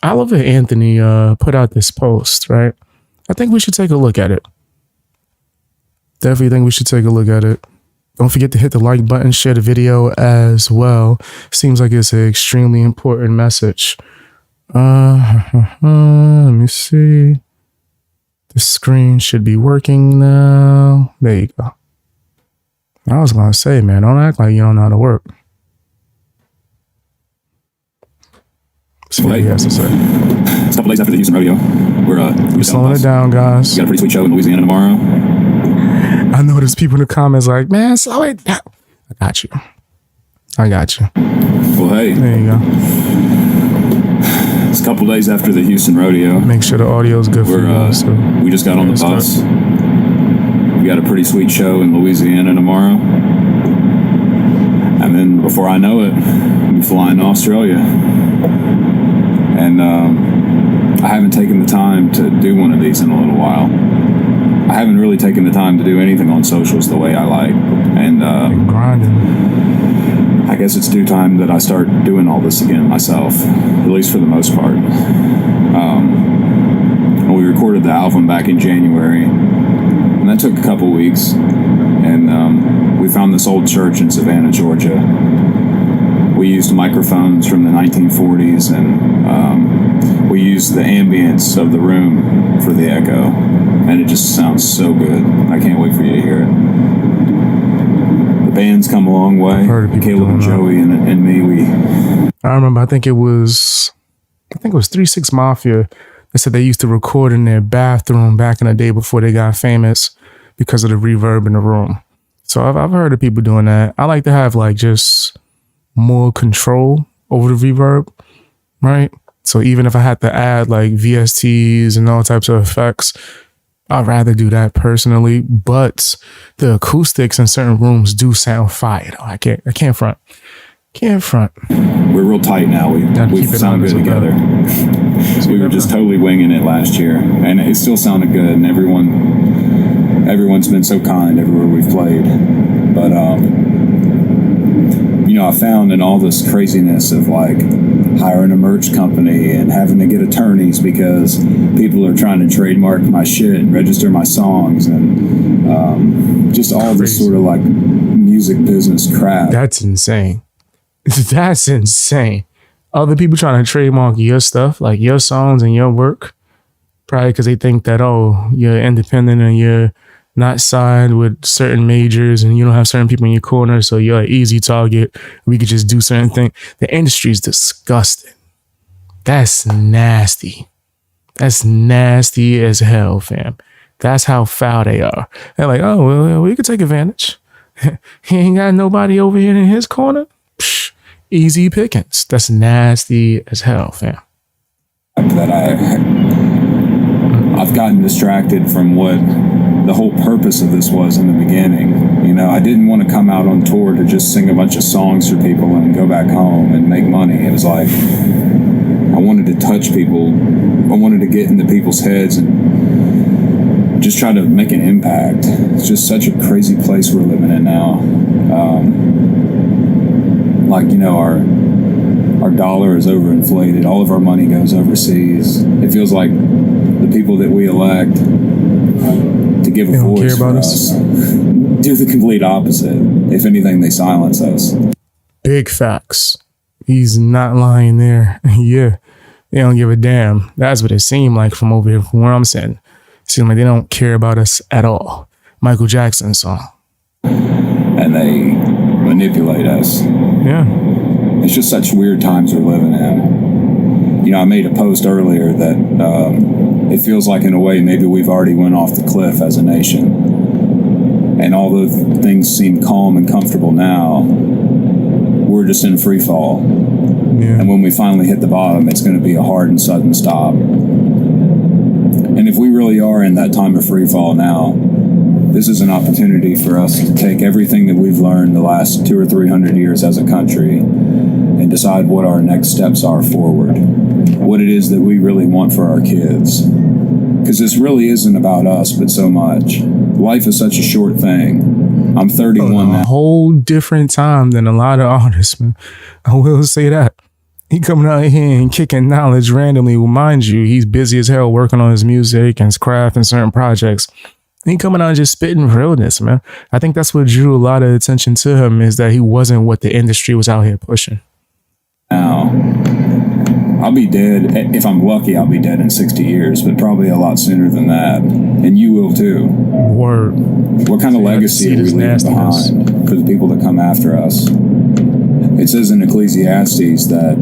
Oliver Anthony put out this post, right? I think we should take a look at it. Definitely think we should take a look at it. Don't forget to hit the like button, share the video as well. Seems like it's an extremely important message. Let me see. The screen should be working now. There you go. I was going to say, man, don't act like you don't know how to work. See what he has to say. It's a couple days after the Houston rodeo. We're slowing it down, guys. We got a pretty sweet show in Louisiana tomorrow. I know there's people in the comments like, man, slow it down. I got you. Well, hey. There you go. It's a couple days after the Houston rodeo. Make sure the audio is good for you. So we just got on the bus. We got a pretty sweet show in Louisiana tomorrow. And then before I know it, I'm flying to Australia. And I haven't taken the time to do one of these in a little while. I haven't really taken the time to do anything on socials the way I like. And grinding. I guess it's due time that I start doing all this again myself, at least for the most part. We recorded the album back in January, and that took a couple weeks. And we found this old church in Savannah, Georgia. We used microphones from the 1940s, and we used the ambience of the room for the echo. And it just sounds so good. I can't wait for you to hear it. The band's come a long way. Caleb and Joey and me, I remember, I think it was 3 6 Mafia. They said they used to record in their bathroom back in the day before they got famous because of the reverb in the room. So I've heard of people doing that. I like to have like just more control over the reverb, right? So even if I had to add like VSTs and all types of effects, I'd rather do that personally. But the acoustics in certain rooms do sound fire. I can't front. We're real tight now. We sound good together. We were just totally winging it last year, and it still sounded good. And everyone's been so kind everywhere we've played. But I found in all this craziness of like hiring a merch company and having to get attorneys because people are trying to trademark my shit and register my songs and just all this sort of like music business crap. That's insane. That's insane. Other people trying to trademark your stuff, like your songs and your work, probably because they think that, oh, you're independent and you're not signed with certain majors and you don't have certain people in your corner, so you're an easy target. We could just do certain things. The industry is disgusting. That's nasty. That's nasty as hell, fam. That's how foul they are. They're like, oh, well, we could take advantage. He ain't got nobody over here in his corner. Psh, easy pickings. That's nasty as hell, fam. That I've gotten distracted from what the whole purpose of this was in the beginning. I didn't want to come out on tour to just sing a bunch of songs for people and go back home and make money. It was like, I wanted to touch people. I wanted to get into people's heads and just try to make an impact. It's just such a crazy place we're living in now. Our dollar is overinflated. All of our money goes overseas. It feels like the people that we elect to give a voice for us do the complete opposite. If anything, they silence us. Big facts. He's not lying there. Yeah, they don't give a damn. That's what it seemed like from over here, from where I'm sitting. It seemed like they don't care about us at all. Michael Jackson song. And they manipulate us. Yeah. It's just such weird times we're living in. I made a post earlier that it feels like in a way maybe we've already went off the cliff as a nation. And although things seem calm and comfortable now, we're just in free fall. Yeah. And when we finally hit the bottom, it's going to be a hard and sudden stop. And if we really are in that time of free fall now, this is an opportunity for us to take everything that we've learned the last 200 or 300 years as a country and decide what our next steps are forward, what it is that we really want for our kids. Because this really isn't about us, but so much. Life is such a short thing. I'm 31 now. A whole different time than a lot of artists, man. I will say that. He coming out here and kicking knowledge randomly. Well, mind you, he's busy as hell working on his music and his craft and certain projects. He coming out and just spitting realness, man. I think that's what drew a lot of attention to him, is that he wasn't what the industry was out here pushing. Now, I'll be dead. If I'm lucky, I'll be dead in 60 years, but probably a lot sooner than that. And you will too. Word. What kind of legacy are we leaving behind for the people that come after us? It says in Ecclesiastes that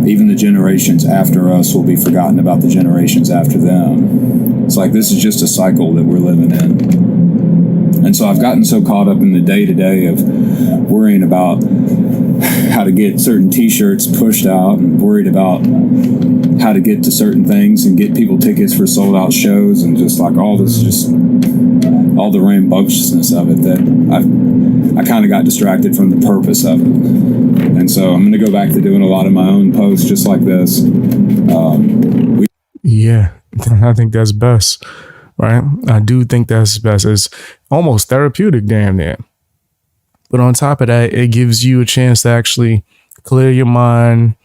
even the generations after us will be forgotten about the generations after them. It's like this is just a cycle that we're living in. And so I've gotten so caught up in the day-to-day of worrying about how to get certain t-shirts pushed out and worried about how to get to certain things and get people tickets for sold-out shows and just like all this, just all the rambunctiousness of it, that I kind of got distracted from the purpose of it. And so I'm going to go back to doing a lot of my own posts just like this. Yeah, I think that's best, right? I do think that's best. It's almost therapeutic, damn near. But on top of that, it gives you a chance to actually clear your mind,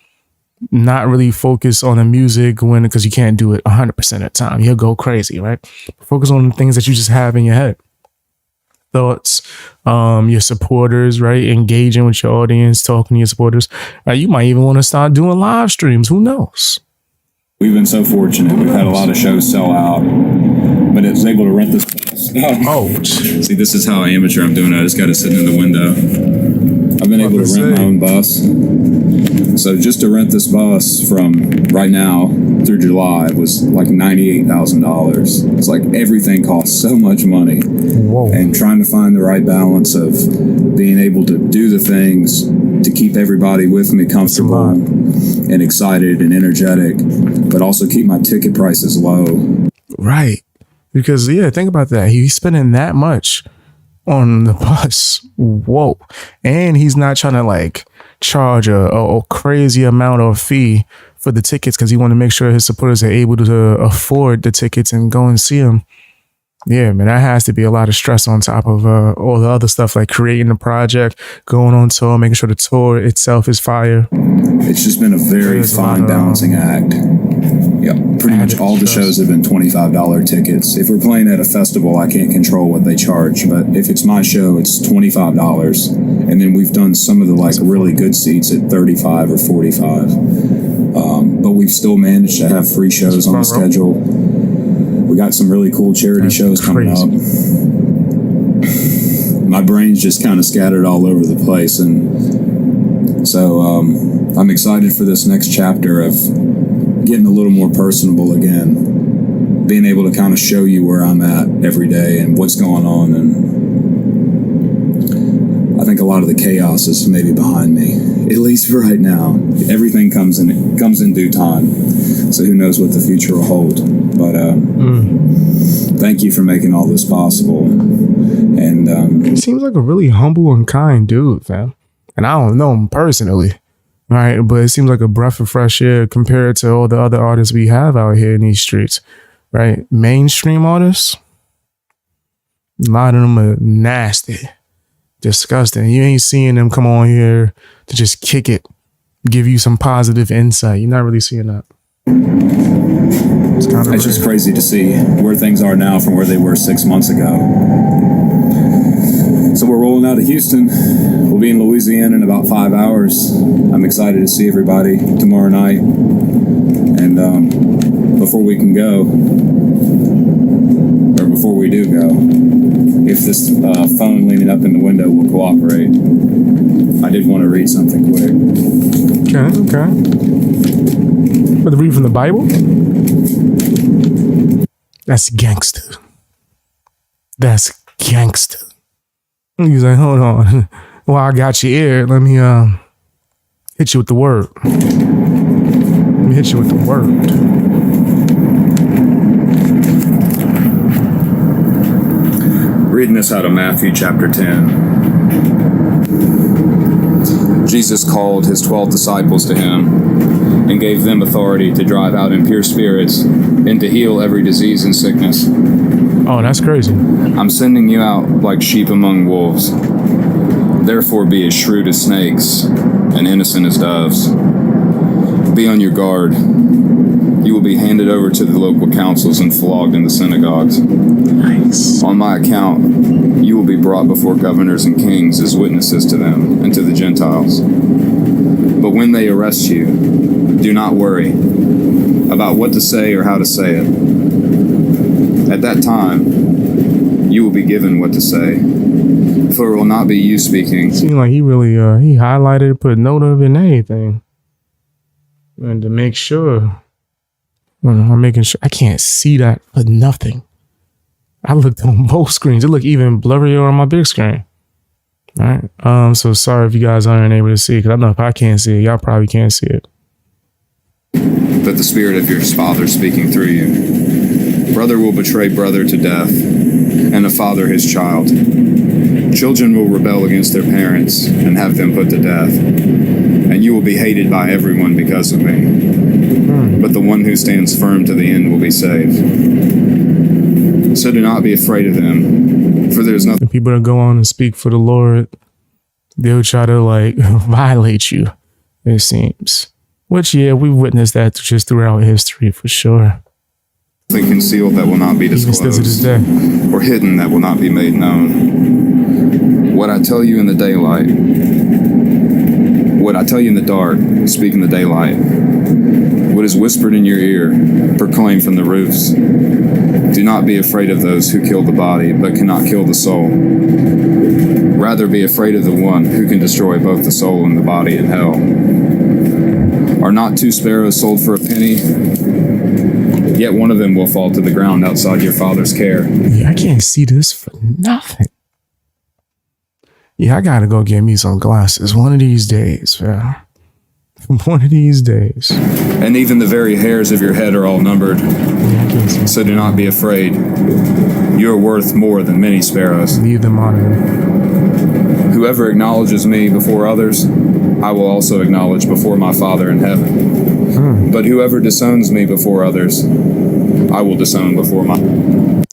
not really focus on the music because you can't do it 100% of the time. You'll go crazy, right? Focus on the things that you just have in your head. Thoughts, your supporters, right? Engaging with your audience, talking to your supporters. You might even want to start doing live streams. Who knows? We've been so fortunate. We've had a lot of shows sell out, but it was able to rent this. See, this is how amateur I'm doing it. I just got it sitting in the window. I've been able to rent my own bus. So just to rent this bus from right now through July was like $98,000. It's like everything costs so much money. Whoa. And trying to find the right balance of being able to do the things to keep everybody with me comfortable and excited and energetic, but also keep my ticket prices low. Right. Because, yeah, think about that. He's spending that much on the bus. Whoa. And he's not trying to like charge a crazy amount of fee for the tickets because he want to make sure his supporters are able to afford the tickets and go and see him. Yeah, man, that has to be a lot of stress on top of all the other stuff like creating the project, going on tour, making sure the tour itself is fire. It's just been a very fine balancing act. Yeah, pretty much all the shows have been $25 tickets. If we're playing at a festival, I can't control what they charge, but if it's my show, it's $25. And then we've done some of the like really good seats at $35 or $45. But we've still managed to have free shows on the schedule. We got some really cool charity shows coming up. My brain's just kind of scattered all over the place, and so I'm excited for this next chapter of getting a little more personable again, being able to kind of show you where I'm at every day and what's going on. And I think a lot of the chaos is maybe behind me, at least for right now. Everything comes in due time, so who knows what the future will hold. But thank you for making all this possible. And he seems like a really humble and kind dude, fam. And I don't know him personally, right? But it seems like a breath of fresh air compared to all the other artists we have out here in these streets, right? Mainstream artists, a lot of them are nasty, disgusting. You ain't seeing them come on here to just kick it, give you some positive insight. You're not really seeing that. It's just crazy to see where things are now from where they were 6 months ago. So we're rolling out of Houston. We'll be in Louisiana in about 5 hours. I'm excited to see everybody tomorrow night. And before we can go, or before we do go, if this phone leaning up in the window will cooperate, I did want to read something quick. Okay. But read from the Bible? That's gangster. That's gangster. He's like, hold on. Well, I got your ear. Let me hit you with the word. Reading this out of Matthew chapter 10. Jesus called his 12 disciples to him and gave them authority to drive out impure spirits and to heal every disease and sickness. Oh, that's crazy. I'm sending you out like sheep among wolves. Therefore be as shrewd as snakes and innocent as doves. Be on your guard. You will be handed over to the local councils and flogged in the synagogues. Nice. On my account, you will be brought before governors and kings as witnesses to them and to the Gentiles. But when they arrest you, do not worry about what to say or how to say it. At that time, you will be given what to say, for it will not be you speaking. Seemed like he really he highlighted, put note of it and everything. And to make sure. I'm making sure I can't see that for nothing. I looked on both screens. It looked even blurrier on my big screen. All right. So sorry if you guys aren't able to see it, because I know if I can't see it, y'all probably can't see it. But the Spirit of your Father speaking through you. Brother will betray brother to death, and a father his child. Children will rebel against their parents and have them put to death. And you will be hated by everyone because of me. But the one who stands firm to the end will be saved. So do not be afraid of them, for there is nothing. The people that go on and speak for the Lord, they'll try to like violate you, it seems. Which, yeah, we've witnessed that just throughout history for sure. Nothing concealed that will not be Even still to this disclosed, day. or hidden that will not be made known. What I tell you in the daylight, what I tell you in the dark, speak in the daylight. What is whispered in your ear, proclaim from the roofs. Do not be afraid of those who kill the body, but cannot kill the soul. Rather be afraid of the one who can destroy both the soul and the body in hell. Are not 2 sparrows sold for a penny? Yet one of them will fall to the ground outside your Father's care. Yeah, I can't see this for nothing. Yeah, I gotta go get me some glasses one of these days, man. One of these days. And even the very hairs of your head are all numbered. Yeah, I can't see. So do not be afraid. You are worth more than many sparrows. Leave them on here. Whoever acknowledges me before others, I will also acknowledge before my Father in heaven. But whoever disowns me before others, I will disown before my...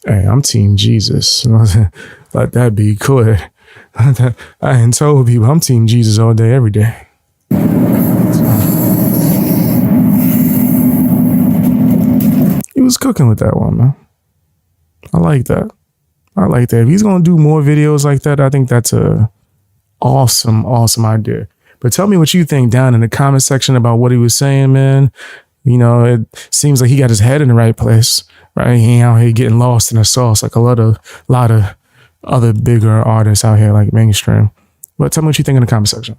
Hey, I'm Team Jesus. Let that be good. I ain't told people I'm Team Jesus all day, every day. He was cooking with that one, man. I like that. I like that. If he's gonna do more videos like that, I think that's a awesome idea. But tell me what you think down in the comment section about what he was saying, man. You know, it seems like he got his head in the right place, right? He ain't out here getting lost in the sauce like a lot of other bigger artists out here, like mainstream. But tell me what you think in the comment section.